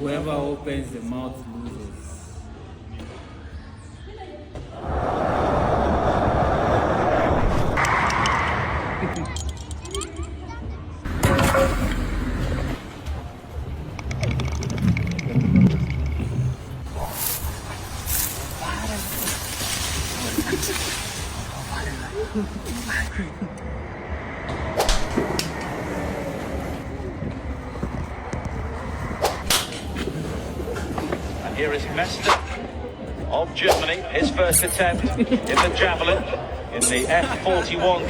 Whoever opens the mouth loses. And here is Mester of Germany, his first attempt in the javelin in the F41.